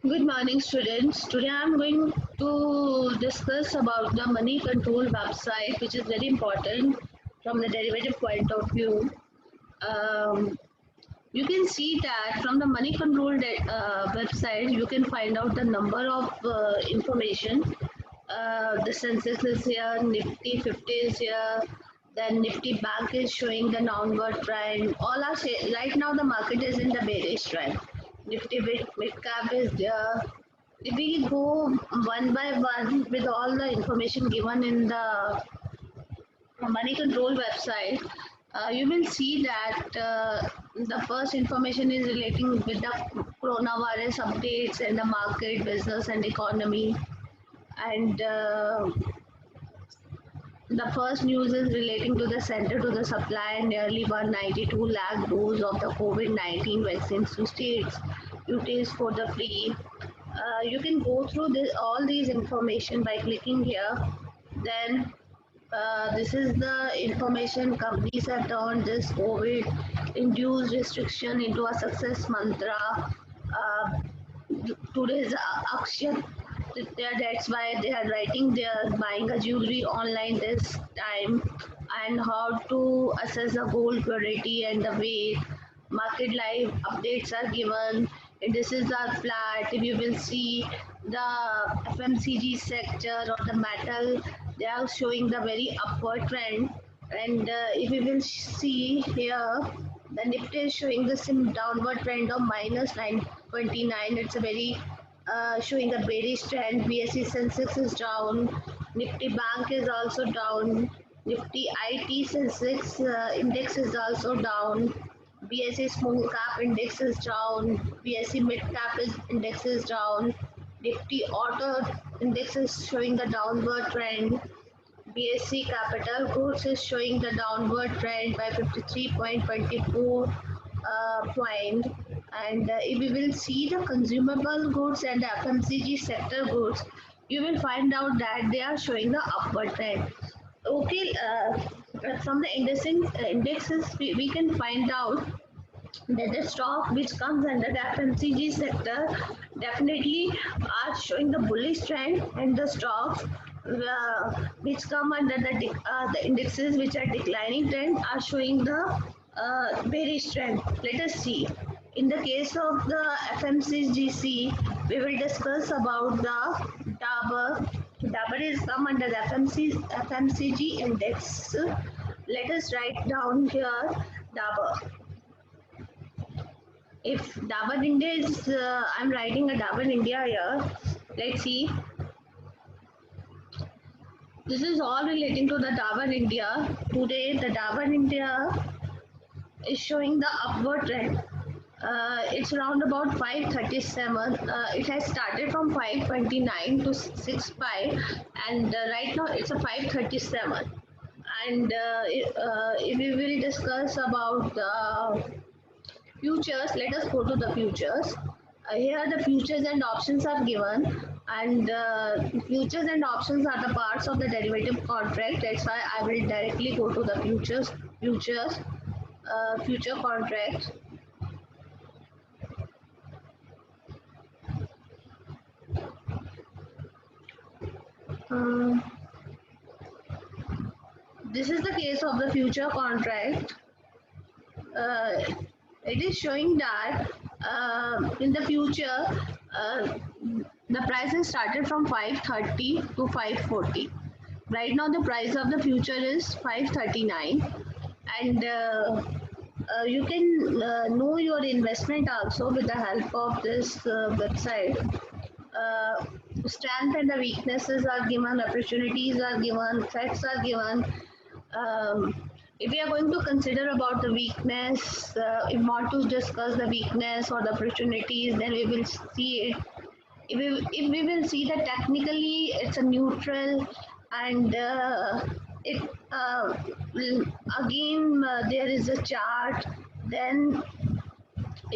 Good morning, students. Today I'm going to discuss about the money control website, which is very important from the derivative point of view. Um, you can see that from the money control website, you can find out the number of information. The Sensex is here, Nifty 50 is here, then Nifty Bank is showing the downward trend. All are right now the market is in the bearish trend. Nifty mid cap is there. If we go one by one with all the information given in the money control website, you will see that the first information is relating with the coronavirus updates and the market, business, and economy. And the first news is relating to the center to the supply nearly 192 lakh dose of the COVID-19 vaccines to states. It for the free. You can go through all these information by clicking here. Then this is the information companies have turned this COVID induced restriction into a success mantra. Uh, Today's Akshat, that's why they are writing they are buying a jewelry online this time, and how to assess the gold purity and the weight. Market live updates are given. Indices are flat. If you will see the FMCG sector or the metal, they are showing the very upward trend. And if you will see here, the Nifty is showing the same downward trend of minus 929. It's a very showing a bearish trend. BSE Sensex is down. Nifty Bank is also down. Nifty IT Sensex index is also down. BSE Small Cap index is down. BSE Mid Cap index is down. Nifty Auto index is showing the downward trend. BSC Capital Goods is showing the downward trend by 53.24 point. And if we will see the consumable goods and the FMCG sector goods, you will find out that they are showing the upward trend. Okay, from the indexes, we can find out that the stock which comes under the FMCG sector definitely are showing the bullish trend, and the stocks which come under the indexes which are declining trend are showing the bearish trend. Let us see. In the case of the FMCGC, we will discuss about the Dabur. Dabur is come under the FMCG index. Let us write down here Dabur. If Dabur India is, I'm writing a Dabur India here. Let's see. This is all relating to the Dabur India. Today, the Dabur India is showing the upward trend. It's around about 537. It has started from 529 to 65, and right now it's a 537. And if we will discuss about the futures, let us go to the futures. Here the futures and options are given, and futures and options are the parts of the derivative contract. That's why I will directly go to the future contract. Uh, this is the case of the future contract. uh, it is showing that in the future the prices started from 530 to 540. Right now the price of the future is 539, and you can know your investment also with the help of this website. uh, Strength and the weaknesses are given, opportunities are given, threats are given. If we are going to consider about the weakness, if want to discuss the weakness or the opportunities, then we will see it. If we will see that technically it's a neutral, and it again there is a chart, then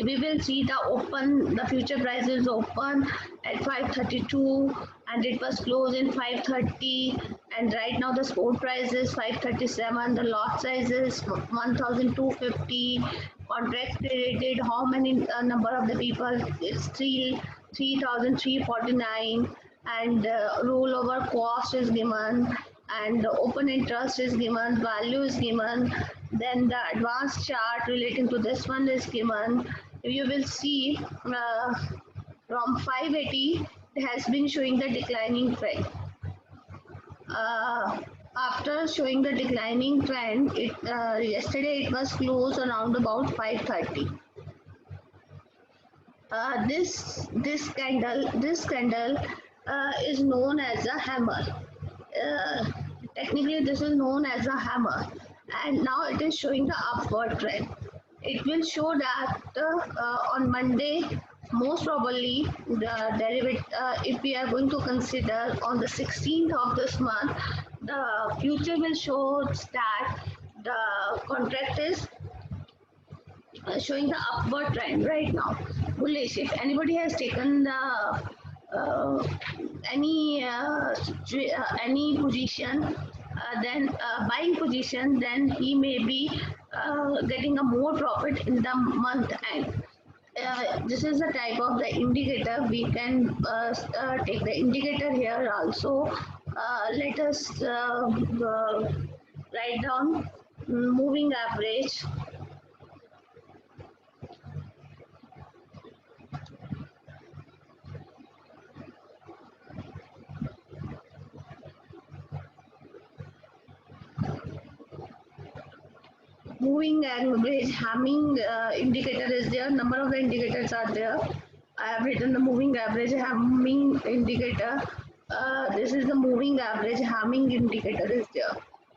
we will see the future price is open at 532, and it was closed in 530, and right now the spot price is 537. The lot size is 1250. Contract traded, how many number of the people? It's three. 3,349, and rollover cost is given, and the open interest is given, value is given, then the advanced chart relating to this one is given. You will see from 580 it has been showing the declining trend. uh, After showing the declining trend, it yesterday it was closed around about 530. This candle is known as a hammer. uh, Technically this is known as a hammer, and now it is showing the upward trend. It will show that on Monday, most probably the derivative, if we are going to consider on the 16th of this month, the future will show that the contract is showing the upward trend right now, bullish. If anybody has taken the uh, any position, then buying position, then he may be getting a more profit in the month end. This is the type of the indicator. We can take the indicator here also. Let us write down moving average. Moving average Hamming indicator is there. Number of the indicators are there. I have written the moving average Hamming indicator. This is the moving average Hamming indicator is there.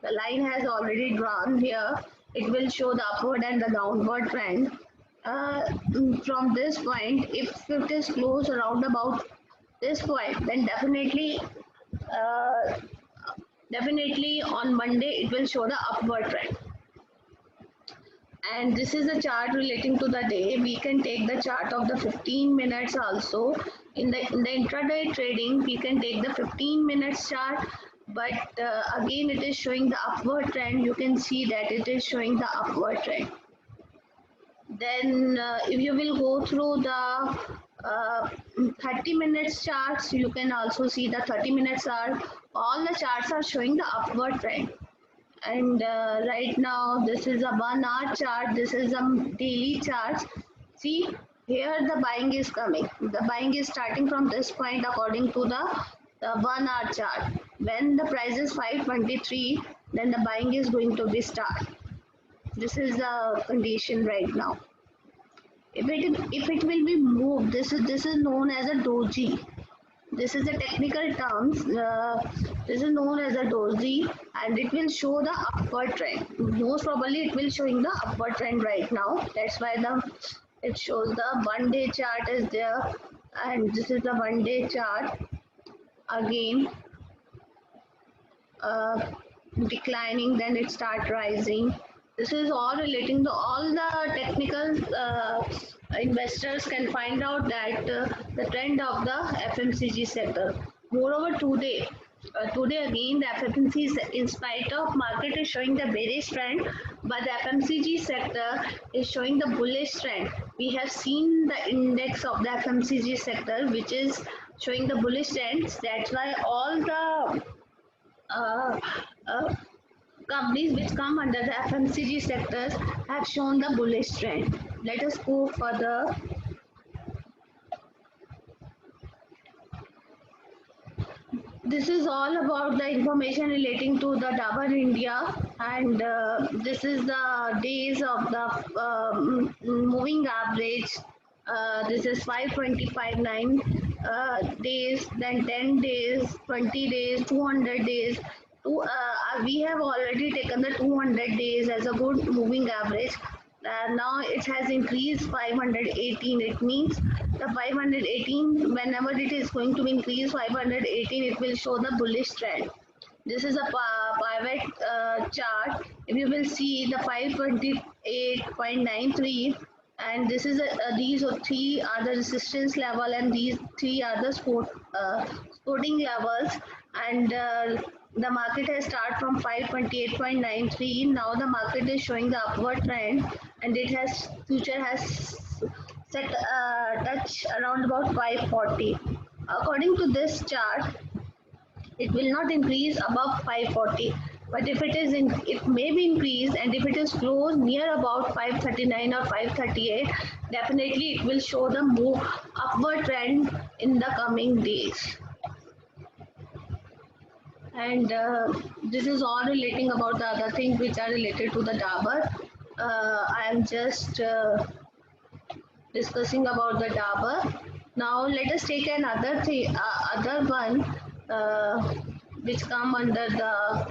The line has already drawn here. It will show the upward and the downward trend. From this point, if it is close around about this point, then uh, definitely on Monday it will show the upward trend. And this is a chart relating to the day. We can take the chart of the 15 minutes also. In the intraday trading, we can take the 15 minutes chart, but again it is showing the upward trend. You can see that it is showing the upward trend. Then if you will go through the 30 minutes charts, you can also see the 30 minutes chart. All the charts are showing the upward trend. And right now this is a 1 hour chart, this is a daily chart. See, here the buying is coming, the buying is starting from this point according to the 1 hour chart. When the price is 523, then the buying is going to be start. This is the condition right now. If it will be moved, this is known as a doji. This is the technical terms. This is known as a doji, and it will show the upward trend. Most probably, it will showing the upward trend right now. That's why it shows the 1 day chart is there, and this is the 1 day chart. Again, declining, then it start rising. This is all relating to all the technical. Investors can find out that the trend of the FMCG sector. Moreover, today again the FMCG, in spite of market is showing the bearish trend, but the FMCG sector is showing the bullish trend. We have seen the index of the FMCG sector, which is showing the bullish trends. That's why all the uh, uh, companies which come under the FMCG sectors have shown the bullish trend. Let us go further. This is all about the information relating to the Dabur India, and this is the days of the moving average. This is 525.9 days, then 10 days, 20 days, 200 days. We have already taken the 200 days as a good moving average. Now it has increased 518. It means the 518, whenever it is going to increase 518, it will show the bullish trend. This is a pivot chart. If you will see the 528.93, and this is these are three are the resistance level, and these three are the supporting levels, and the market has started from 528.93. Now the market is showing the upward trend, and it has future has touch around about 540. According to this chart, it will not increase above 540, but if it is in, it may be increased, and if it is close near about 539 or 538, definitely it will show the move upward trend in the coming days. And this is all relating about the other things which are related to the Dabur. I am just discussing about the Dabur. Now let us take another thing, other one, which come under the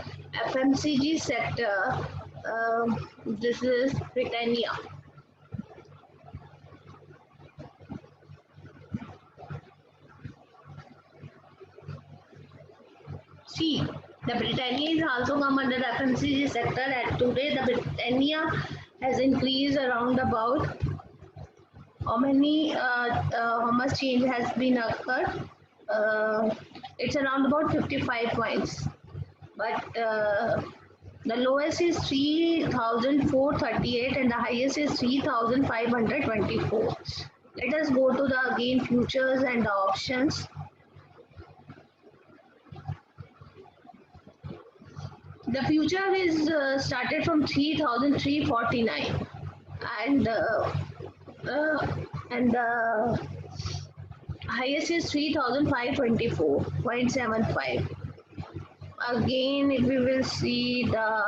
FMCG sector. This is Britannia. See, the Britannia is also come under the FMCG sector, and today the Britannia has increased around about how much change has been occurred. It's around about 55 points, but the lowest is 3,438 and the highest is 3,524. Let us go to the again futures and the options. The future is started from 3,349 and the highest is 3,524.75. Again, if we will see the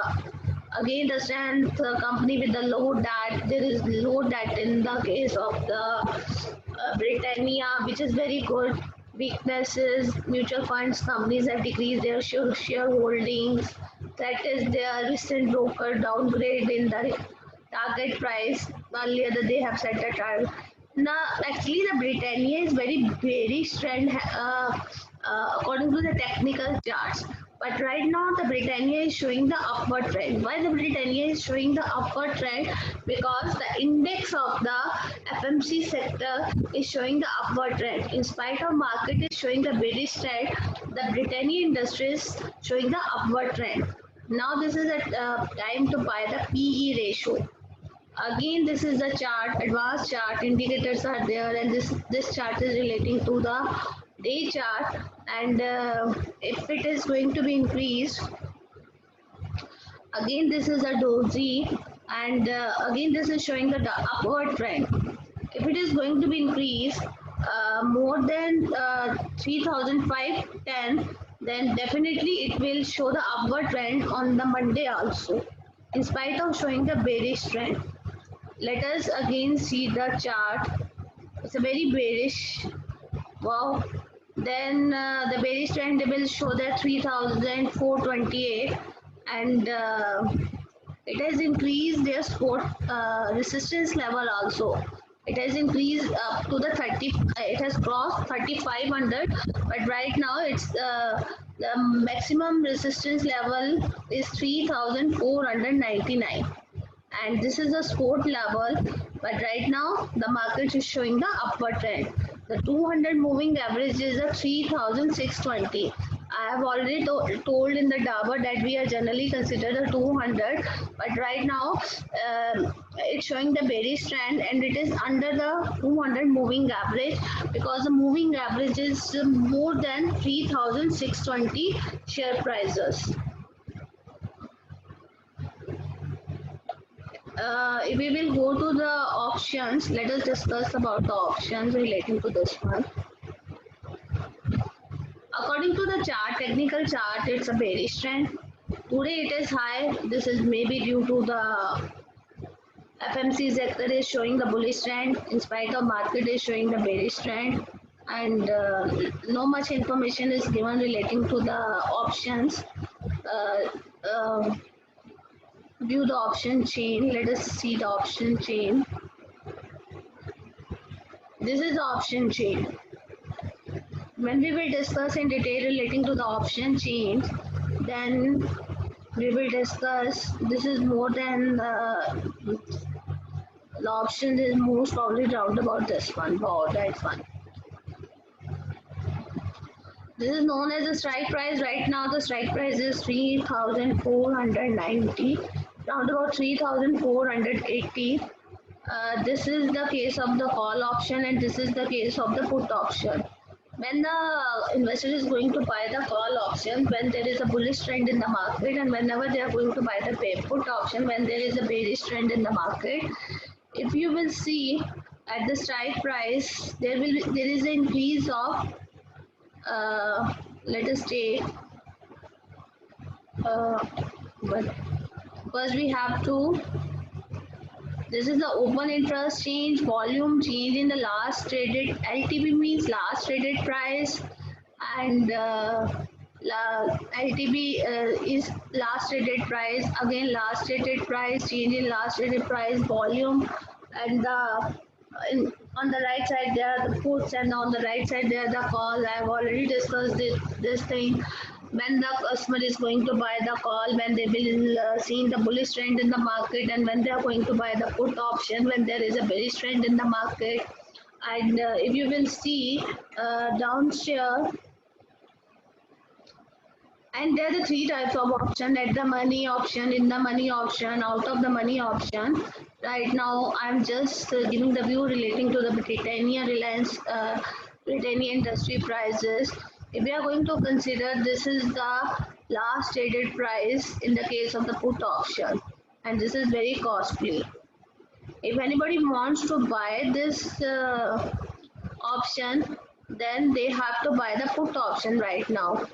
strength company with the low DAT, there is low DAT in the case of the Britannia, which is very good. Weaknesses, mutual funds companies have decreased their shareholdings. That is their recent broker downgrade in the target price. Earlier they have set a target. Now, actually, the Britannia is very bearish trend according to the technical charts. But right now, the Britannia is showing the upward trend. Why the Britannia is showing the upward trend? Because the index of the FMC sector is showing the upward trend. In spite of market is showing the bearish trend, the Britannia industry is showing the upward trend. Now, this is a time to buy the PE ratio. Again, this is the chart, advanced chart, indicators are there, and this chart is relating to the day chart, and if it is going to be increased, again this is a doji, and again this is showing the upward trend. If it is going to be increased more than 3,510, then definitely it will show the upward trend on the Monday also, in spite of showing the bearish trend. Let us again see the chart. It's a very bearish. Wow. Then the bearish trend will show that 3,428, and it has increased their support resistance level also. It has increased up to the 30. It has crossed 3,500, but right now it's the maximum resistance level is 3,499. And this is a support level, but right now the market is showing the upward trend. The 200 moving average is a 3,620. I have already told in the Dabur that we are generally considered a 200, but right now it's showing the bearish trend, and it is under the 200 moving average, because the moving average is more than 3,620 share prices. If we will go to the options, let us discuss about the options relating to this one. According to the chart, technical chart, it's a bearish trend. Today it is high. This is maybe due to the FMC sector is showing the bullish trend, in spite of market is showing the bearish trend, and no much information is given relating to the options. View the option chain. Let us see the option chain. This is the option chain. When we will discuss in detail relating to the option chain, then we will discuss. This is more than the option is most probably round about this one. Wow, that one. This is known as the strike price. Right now the strike price is 3,490, round about 3,480. This is the case of the call option and this is the case of the put option. When the investor is going to buy the call option, when there is a bullish trend in the market, and whenever they are going to buy the put option, when there is a bearish trend in the market, if you will see at the strike price, there is an increase of let us take uh, but first we have to, this is the open interest change, volume change in the last traded, LTP means last traded price, and LTP is last traded price, again last traded price, change in last traded price, volume, and on the right side there are the puts and on the right side there are the call. I have already discussed this thing. When the customer is going to buy the call, when they will see the bullish trend in the market, and when they are going to buy the put option, when there is a bearish trend in the market. And if you will see down here, and there are the three types of option: at the money option, in the money option, out of the money option. Right now, I'm just giving the view relating to the Britannia Reliance, Britannia industry prices. If we are going to consider, this is the last traded price in the case of the put option, and this is very costly. If anybody wants to buy this option, then they have to buy the put option right now.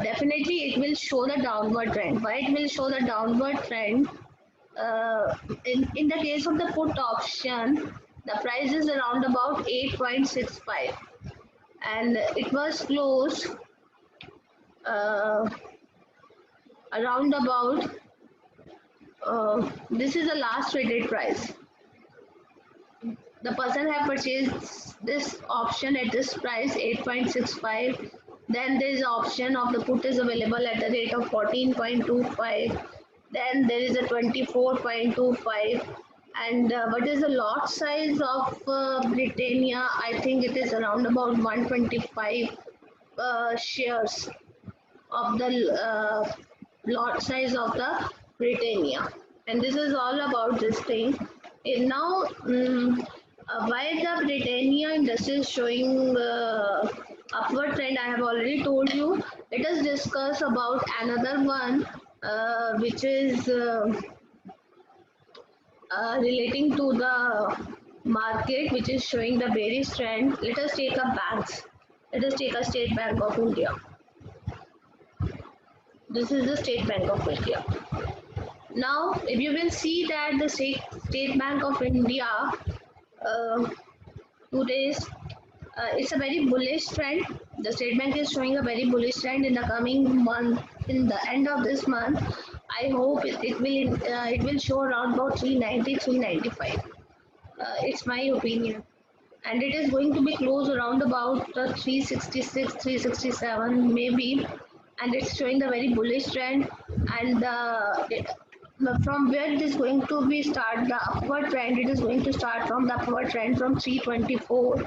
Definitely it will show the downward trend. Why it will show the downward trend? In the case of the put option, the price is around about 8.65 and it was closed uh, around about this is the last traded price. The person have purchased this option at this price 8.65. Then there is option of the put is available at the rate of 14.25. Then there is a 24.25. And what is the lot size of Britannia? I think it is around about 125 shares of the lot size of the Britannia. And this is all about this thing. And now, why the Britannia industry is showing upward trend, I have already told you. Let us discuss about another one, which is relating to the market, which is showing the bearish trend. Let us take a banks. Let us take a State Bank of India. This is the State Bank of India. Now, if you will see that the State Bank of India uh, today's it's a very bullish trend. The State Bank is showing a very bullish trend in the coming month. In the end of this month, I hope it will show around about 390, 395. It's my opinion, and it is going to be close around about 366, 367 maybe, and it's showing the very bullish trend. And from where it is going to be start the upward trend, it is going to start from the upward trend from 324.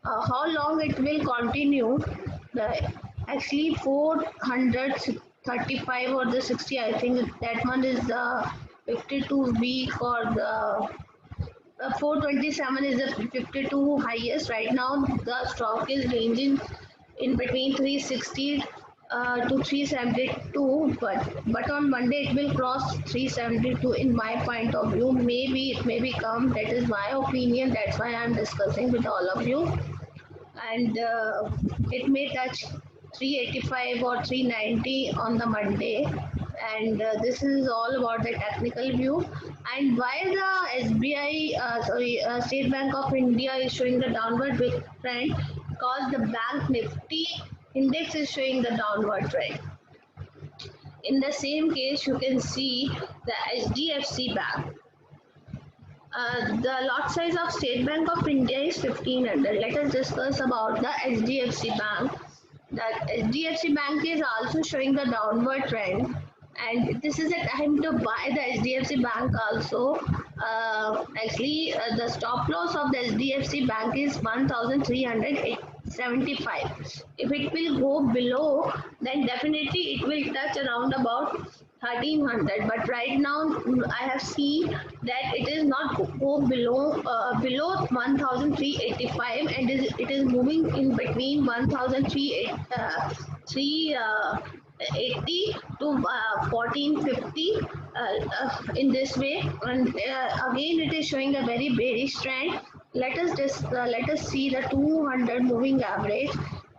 How long it will continue? The actually 435 or the 60, I think that one is the 52 week, or the 427 is the 52 highest. Right now the stock is ranging in between 360 to 372, but on Monday it will cross 372 in my point of view. Maybe it may become, that is my opinion, that's why I'm discussing with all of you. And it may touch 385 or 390 on the Monday. And this is all about the technical view. And why the State Bank of India is showing the downward big trend? Because the Bank Nifty index is showing the downward trend. In the same case, you can see the HDFC Bank. The lot size of State Bank of India is 1500. Let us discuss about the HDFC Bank. The HDFC Bank is also showing the downward trend, and this is a time to buy the HDFC Bank also. The stop loss of the HDFC Bank is 1375. If it will go below, then definitely it will touch around about 1300, but right now I have seen that it is not go below 1385, and it is moving in between 1380 to 1450 in this way. And again it is showing a very bearish trend. Let us see the 200 moving average.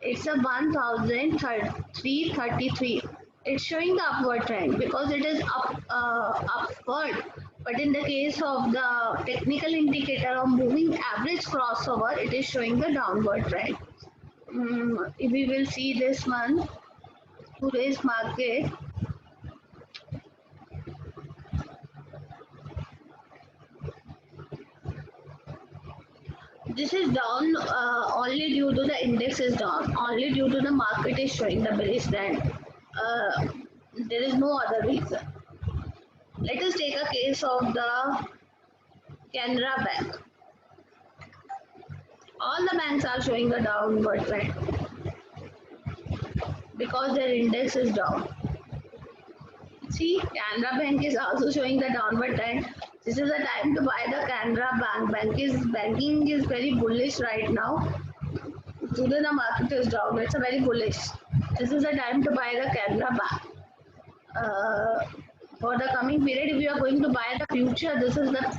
It's a 1333. It's showing the upward trend because it is upward. But in the case of the technical indicator of moving average crossover, it is showing the downward trend. If we will see this one, today's market, this is down only due to the index is down, only due to the market is showing the bearish trend. Uh, there is no other reason. Let us take a case of the Canara Bank. All the banks are showing the downward trend because their index is down. See, Canara Bank is also showing the downward trend. This is the time to buy the Canara Bank. Banking is very bullish right now. Today the market is down. It's a very bullish. This is the time to buy the Canara Bank. For the coming period, if you are going to buy the future, this is the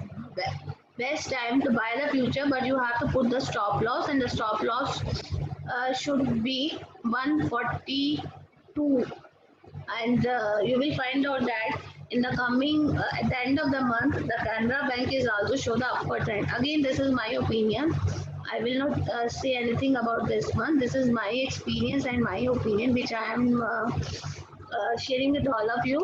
best time to buy the future, but you have to put the stop loss, and the stop loss should be 142, and you will find out that in the coming at the end of the month the Canara Bank is also show the upward trend. Again, this is my opinion. I will not say anything about this one. This is my experience and my opinion, which I am sharing with all of you.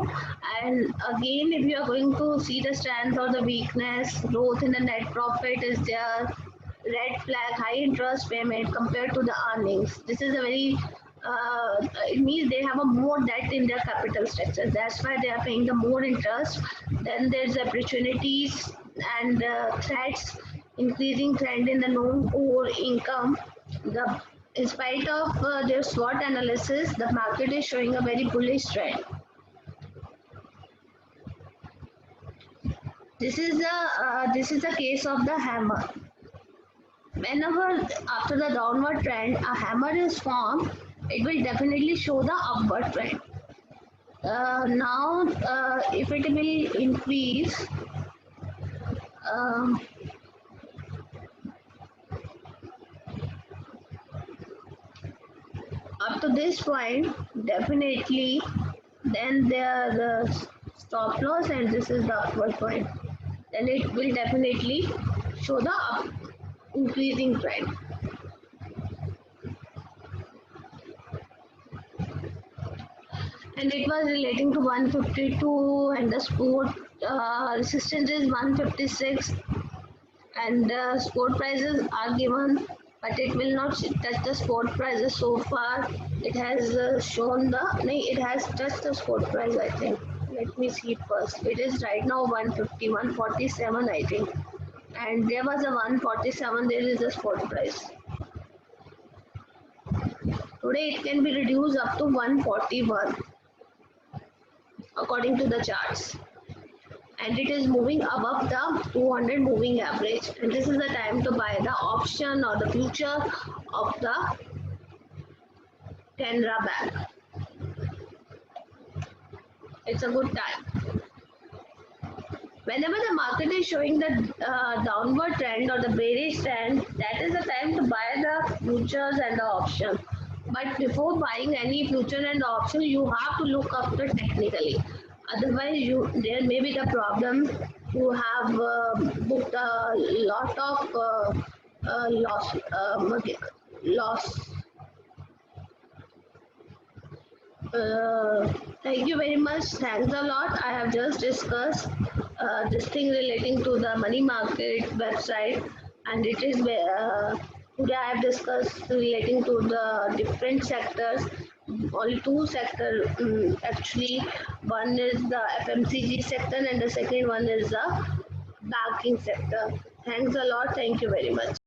And again, if you are going to see the strength or the weakness, growth in the net profit is there, red flag, high interest payment compared to the earnings. This is a very it means they have a more debt in their capital structure. That's why they are paying the more interest. Then there's opportunities and threats, increasing trend in the non-core income. The in spite of their SWOT analysis, the market is showing a very bullish trend. This is the case of the hammer. Whenever after the downward trend a hammer is formed, it will definitely show the upward trend. Now, if it will increase, um, up to this point, definitely, then there the stop loss, and this is the upward point. Then it will definitely show the increasing trend. And it was relating to 152, and the support resistance is 156, and the support prices are given, but it will not touch the support prices so far. It has shown the it has touched the support price, I think. Let me see it first. It is right now 150, 147, I think, and there was a 147. There is a support price. Today it can be reduced up to 141 according to the charts, and it is moving above the 200 moving average, and this is the time to buy the option or the future of the Canara Bank. It's a good time. Whenever the market is showing the downward trend or the bearish trend, that is the time to buy the futures and the option. But before buying any future and option, you have to look after technically. Otherwise, there may be the problem. You have booked a lot of loss. Thank you very much. Thanks a lot. I have just discussed this thing relating to the money market website, and it is today I have discussed relating to the different sectors. Only two sectors actually. One is the FMCG sector, and the second one is the banking sector. Thanks a lot. Thank you very much.